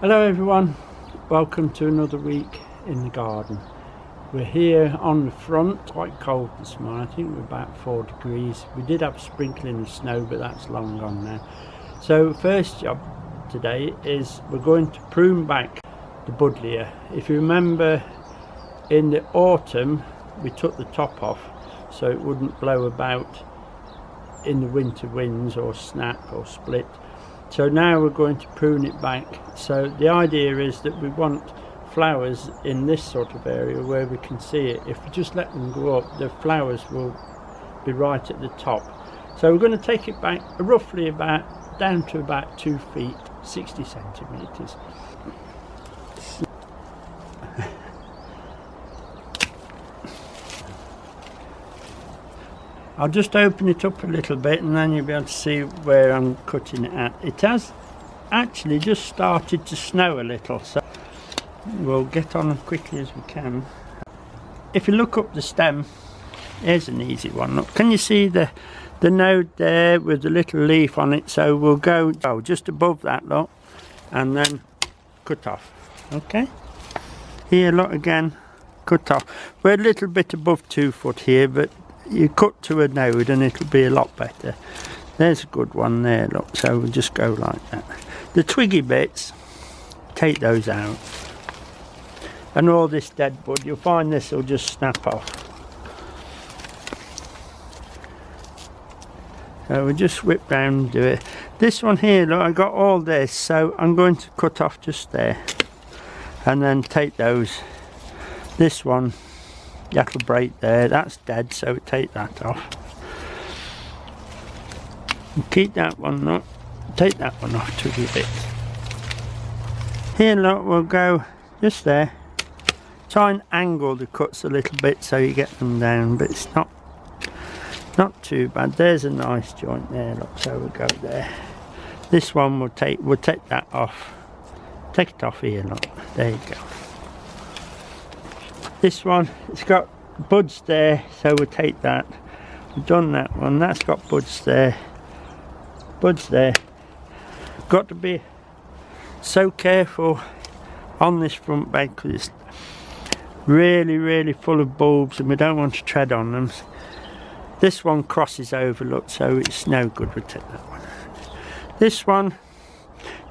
Hello everyone, welcome to another week in the garden. We're here on the front, quite cold this morning. I think we're about 4 degrees. We did have sprinkling of snow, but that's long gone now. So first job today is we're going to prune back the buddleia. If you remember, in the autumn we took the top off so it wouldn't blow about in the winter winds or snap or split. So now we're going to prune it back. So the idea is that we want flowers in this sort of area where we can see it. If we just let them go up, the flowers will be right at the top. So we're going to take it back roughly about down to about 2 feet 60 centimeters. I'll just open it up a little bit and then you'll be able to see where I'm cutting it at. It has actually just started to snow a little, so we'll get on as quickly as we can. If you look up the stem, here's an easy one. Look, can you see the node there with the little leaf on it? So we'll go just above that, look, and then cut off. Okay, here, look again, cut off. We're a little bit above 2 foot here, but you cut to a node and it'll be a lot better. There's a good one there, look, so we'll just go like that. The twiggy bits, take those out, and all this dead bud, you'll find this will just snap off. So we'll just whip round and do it. This one here, look, I got all this, so I'm going to cut off just there and then take those. This one, that'll break there, that's dead, so take that off. And keep that one up, take that one off, twiggy bits. Here, look, we'll go just there. Try and angle the cuts a little bit so you get them down, but it's not too bad. There's a nice joint there, look, so we'll go there. This one we'll take that off. Take it off here, look, there you go. This one, it's got buds there, so we'll take that. We've done that one, that's got buds there. Buds there. Got to be so careful on this front bed because it's really full of bulbs and we don't want to tread on them. This one crosses over, look, so it's no good. We'll take that one. This one,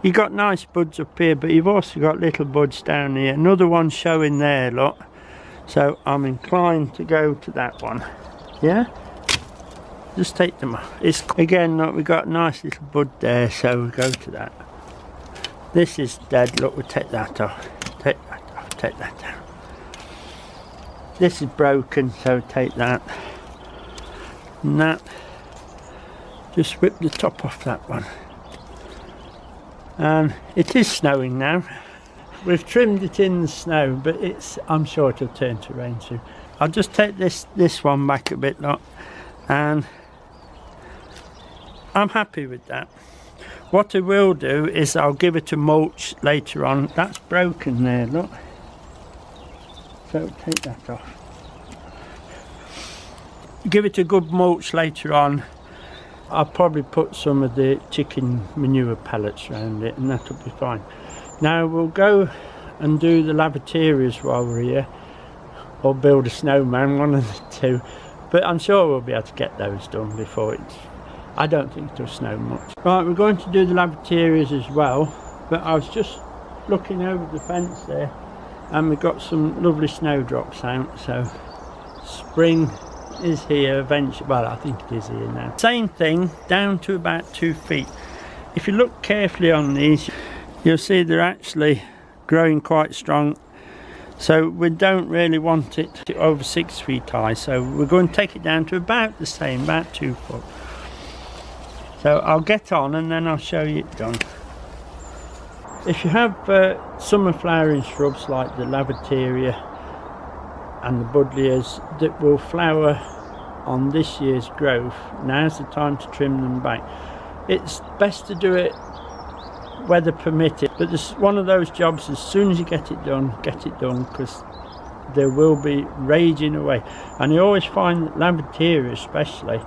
you got nice buds up here, but you've also got little buds down here. Another one showing there, look. So I'm inclined to go to that one. Yeah? Just take them off. It's again, look, we've got a nice little bud there, so we'll go to that. This is dead, look, we'll take that off. Take that off, take that down. This is broken, so take that. And that. Just whip the top off that one. And it is snowing now. We've trimmed it in the snow, but I'm sure it'll turn to rain soon. I'll just take this one back a bit, look, and I'm happy with that. What I will do is I'll give it a mulch later on. That's broken there, look. So take that off. Give it a good mulch later on. I'll probably put some of the chicken manure pellets around it and that'll be fine. Now we'll go and do the lavateras while we're here, or build a snowman, one of the two, but I'm sure we'll be able to get those done before I don't think it'll snow much. Right, we're going to do the lavateras as well, but I was just looking over the fence there and we've got some lovely snowdrops out, so spring is here eventually. Well, I think it is here now. Same thing, down to about 2 feet. If you look carefully on these, you'll see they're actually growing quite strong, so we don't really want it to over 6 feet high, so we're going to take it down to about the same, about 2 foot. So I'll get on and then I'll show you it done. If you have summer flowering shrubs like the lavatera and the buddleias that will flower on this year's growth, now's the time to trim them back. It's best to do it weather permitted, but this is one of those jobs, as soon as you get it done, because they will be raging away. And you always find that lavatera especially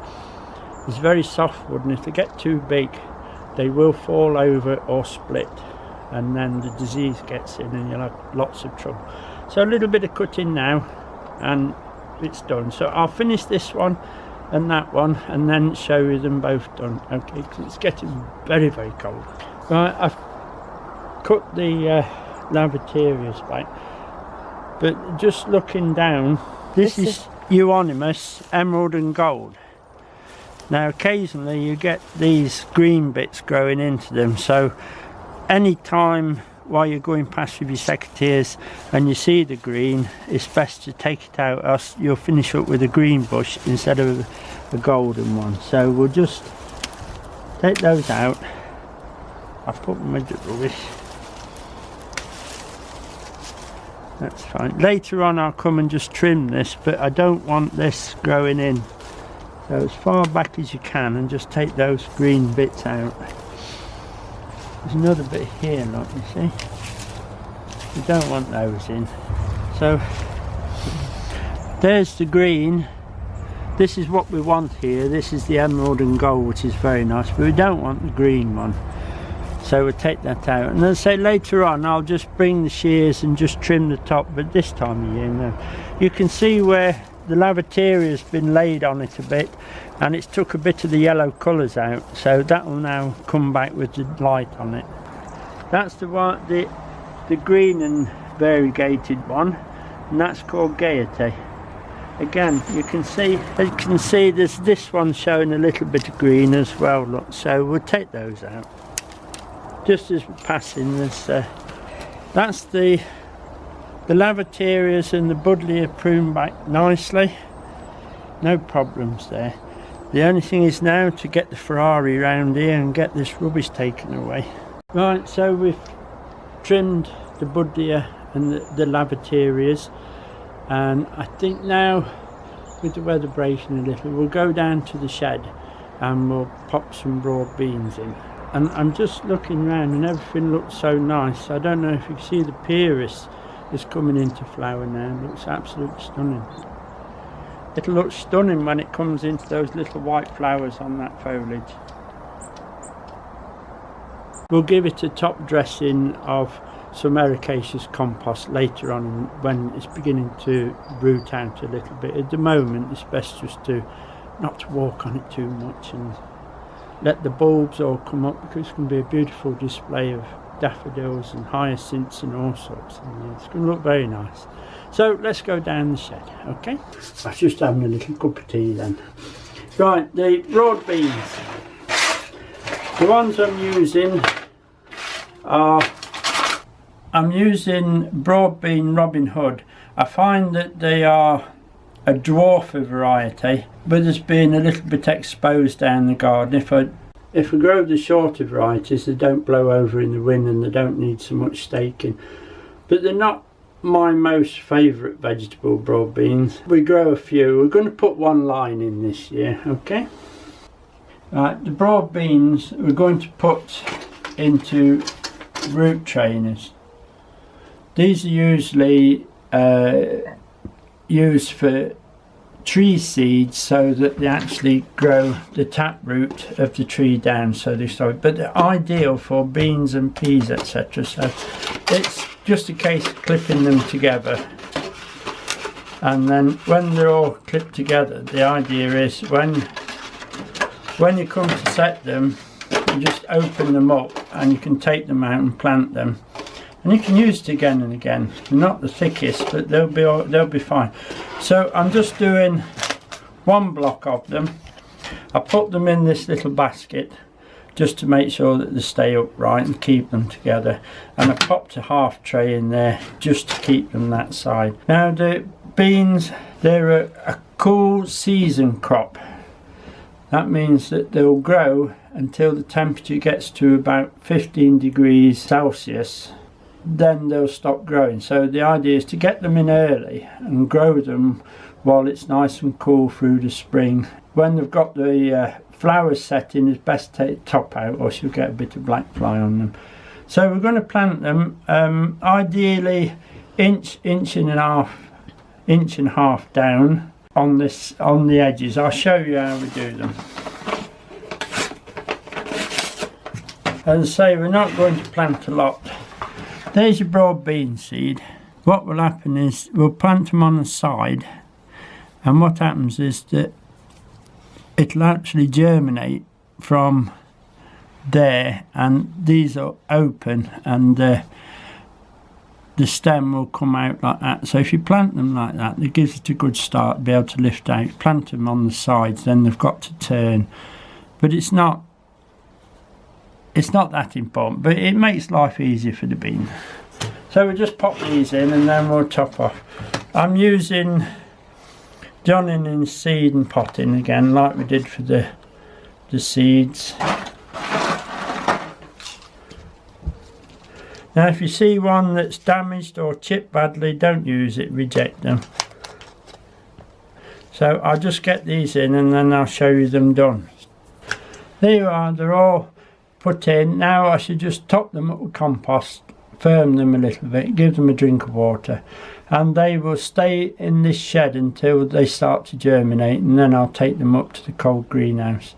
is very soft wood, and if they get too big they will fall over or split. and then the disease gets in and you'll have lots of trouble. So a little bit of cutting now and it's done. So I'll finish this one and that one and then show you them both done, okay, because it's getting very, very cold. Right, I've cut the lavateras back, but just looking down, this is Euonymus, emerald and gold. Now occasionally you get these green bits growing into them, so any time while you're going past with your secateurs and you see the green, it's best to take it out, else you'll finish up with a green bush instead of a golden one. So we'll just take those out. I'll put them with the rubbish. That's fine. Later on I'll come and just trim this, but I don't want this growing in. So as far back as you can and just take those green bits out. There's another bit here, look, you see. You don't want those in. So there's the green. This is what we want here. This is the emerald and gold, which is very nice, but we don't want the green one. So we'll take that out. And as I say, later on I'll just bring the shears and just trim the top, but this time of year, no. You can see where the lavatera has been laid on it a bit, and it's took a bit of the yellow colours out, so that will now come back with the light on it. That's the one, the green and variegated one, and that's called Gaiety. Again, you can see there's this one showing a little bit of green as well, look, so we'll take those out. Just as we're passing this, that's the lavateras and the buddleia pruned back nicely, no problems there. The only thing is now to get the Ferrari round here and get this rubbish taken away. Right, so we've trimmed the buddleia and the lavateras, and I think now with the weather breaking a little, we'll go down to the shed and we'll pop some broad beans in. And I'm just looking around and everything looks so nice. I don't know if you can see the Pyrrhus is coming into flower now. It looks absolutely stunning. It'll look stunning when it comes into those little white flowers on that foliage. We'll give it a top dressing of some ericaceous compost later on when it's beginning to root out a little bit. At the moment it's best just not to walk on it too much and let the bulbs all come up, because it's going to be a beautiful display of daffodils and hyacinths and all sorts, and it's going to look very nice. So let's go down the shed, okay? I was just having a little cup of tea then. Right, the broad beans. The ones I'm using are, I'm using broad bean Robin Hood. I find that they are a dwarfer variety, but it's been a little bit exposed down the garden. If I grow the shorter varieties, they don't blow over in the wind and they don't need so much staking. But they're not my most favourite vegetable, broad beans. We grow a few. We're going to put one line in this year, okay? Right, the broad beans we're going to put into root trainers. These are usually used for tree seeds, so that they actually grow the taproot of the tree down, so they start. But they're ideal for beans and peas, etc. So it's just a case of clipping them together, and then when they're all clipped together, the idea is when you come to set them, you just open them up and you can take them out and plant them. And you can use it again and again. They're not the thickest, but they'll be fine. So I'm just doing one block of them. I put them in this little basket just to make sure that they stay upright and keep them together. And I popped a half tray in there just to keep them that side. Now the beans, they're a cool season crop. That means that they'll grow until the temperature gets to about 15 degrees Celsius. Then they'll stop growing. So the idea is to get them in early and grow them while it's nice and cool through the spring. When they've got the flowers set in, it's best to take the top out or you'll get a bit of black fly on them. So we're going to plant them ideally inch and a half down on the edges. I'll show you how we do them. As I say, we're not going to plant a lot. There's your broad bean seed. What will happen is we'll plant them on the side, and what happens is that it'll actually germinate from there, and these are open, and the stem will come out like that. So if you plant them like that, it gives it a good start to be able to lift out. Plant them on the sides, then they've got to turn, but it's not that important, but it makes life easier for the bean. So we'll just pop these in and then we'll top off. I'm using joining in seed and potting again, like we did for the seeds. Now if you see one that's damaged or chipped badly, don't use it, reject them. So I'll just get these in and then I'll show you them done. There you are, they're all put in. Now I should just top them up with compost, firm them a little bit, give them a drink of water, and they will stay in this shed until they start to germinate, and then I'll take them up to the cold greenhouse.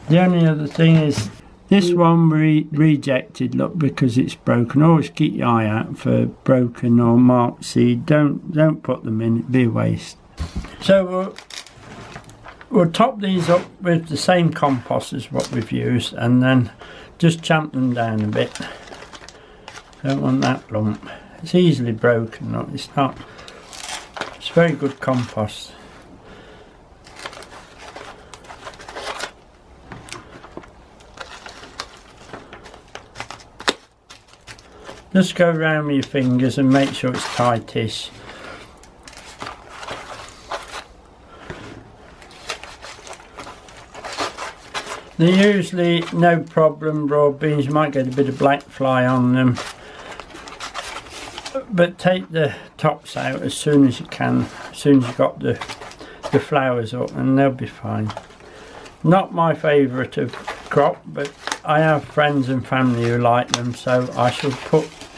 The only other thing is this one we rejected, look, because it's broken. Always keep your eye out for broken or marked seed. Don't put them in, it'd be a waste. So we'll top these up with the same compost as what we've used, and then just champ them down a bit. Don't want that lump. It's easily broken, look, it's not. It's very good compost. Just go around with your fingers and make sure it's tightish. They're usually no problem, raw beans. You might get a bit of black fly on them, but take the tops out as soon as you can, as soon as you've got the flowers up, and they'll be fine. Not my favourite of crop, but I have friends and family who like them, so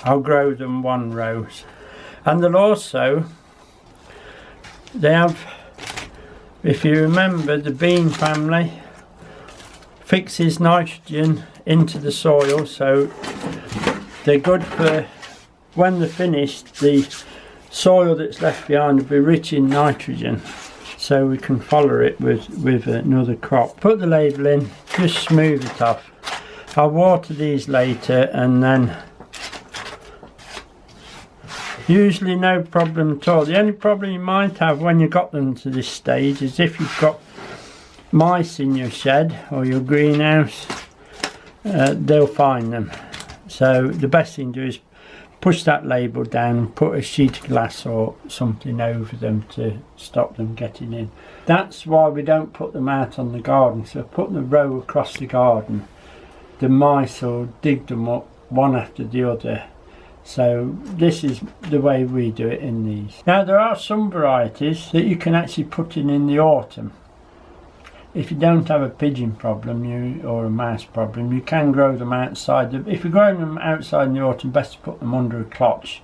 I'll grow them one row. And they'll also, they have, if you remember, the bean family fixes nitrogen into the soil, so they're good for when they're finished. The soil that's left behind will be rich in nitrogen, so we can follow it with another crop. Put the label in, just smooth it off. I'll water these later, and then usually no problem at all. The only problem you might have when you got them to this stage is if you've got mice in your shed or your greenhouse, they'll find them. So the best thing to do is push that label down and put a sheet of glass or something over them to stop them getting in. That's why we don't put them out on the garden. So put the row across the garden, the mice will dig them up one after the other. So this is the way we do it in these. Now there are some varieties that you can actually put in the autumn. If you don't have a pigeon problem or a mouse problem, you can grow them outside. If you're growing them outside in the autumn, best to put them under a cloche,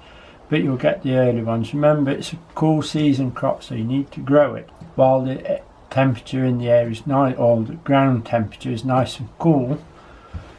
but you'll get the early ones. Remember, it's a cool season crop, so you need to grow it while the temperature in the air is nice, or the ground temperature is nice and cool.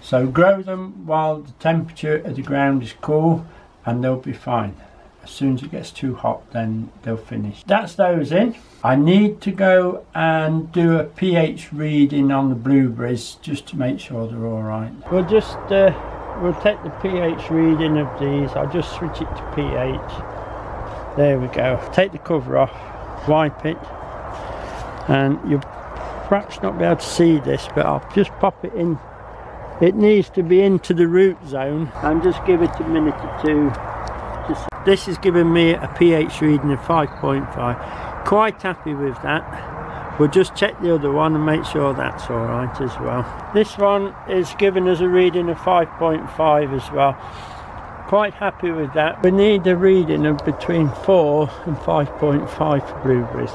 So grow them while the temperature of the ground is cool, and they'll be fine. As soon as it gets too hot, then they'll finish. That's those in. I need to go and do a pH reading on the blueberries just to make sure they're all right. We'll just we'll take the pH reading of these. I'll just switch it to pH. There we go. Take the cover off, wipe it, and you'll perhaps not be able to see this, but I'll just pop it in. It needs to be into the root zone, and just give it a minute or two. This is giving me a pH reading of 5.5. Quite happy with that. We'll just check the other one and make sure that's alright as well. This one is giving us a reading of 5.5 as well. Quite happy with that. We need a reading of between 4 and 5.5 for blueberries.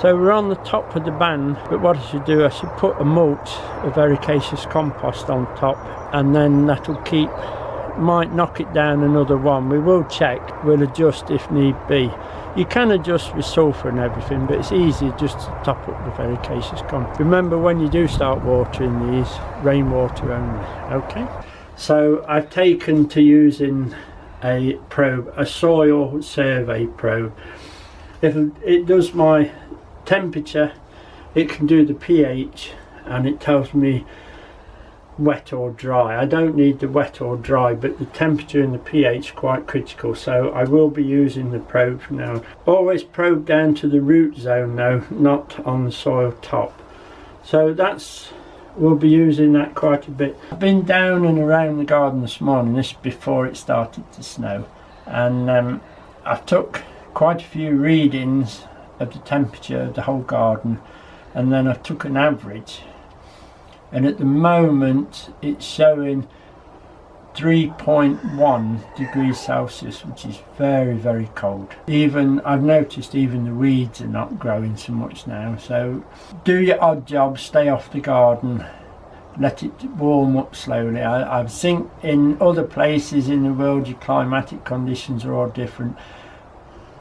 So we're on the top of the band, but what I should do, I should put a mulch of ericaceous compost on top, and then that'll keep, might knock it down another one. We will check, we'll adjust if need be. You can adjust with sulphur and everything, but it's easy just to top up with ericaceous compost. Remember, when you do start watering these, rainwater only, okay? So I've taken to using a probe, a soil survey probe. It does my temperature, it can do the pH, and it tells me wet or dry. I don't need the wet or dry, but the temperature and the pH quite critical, so I will be using the probe from now. Always probe down to the root zone though, not on the soil top. So we'll be using that quite a bit. I've been down and around the garden this morning, this before it started to snow, and I took quite a few readings of the temperature of the whole garden, and then I took an average, and at the moment it's showing 3.1 degrees Celsius, which is very, very cold. I've noticed even the weeds are not growing so much now, so do your odd job, stay off the garden, let it warm up slowly. I think in other places in the world your climatic conditions are all different.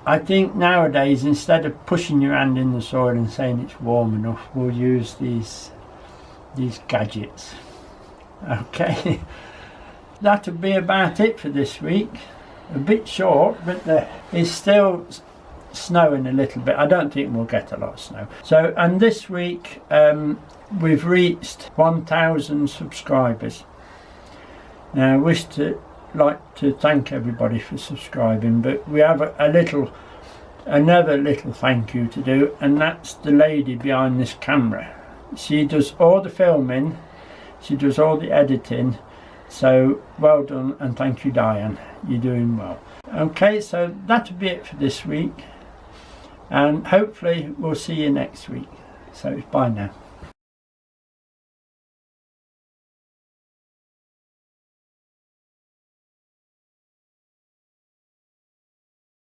I think nowadays, instead of pushing your hand in the soil and saying it's warm enough, we'll use these gadgets. Okay. That'll be about it for this week. A bit short, but it's still snowing a little bit. I don't think we'll get a lot of snow. So, and this week we've reached 1,000 subscribers. Now I like to thank everybody for subscribing, but we have another little thank you to do, and that's the lady behind this camera. She does all the filming, she does all the editing, so well done, and thank you, Diane, you're doing well. Okay, so that'll be it for this week, and hopefully we'll see you next week. So bye now.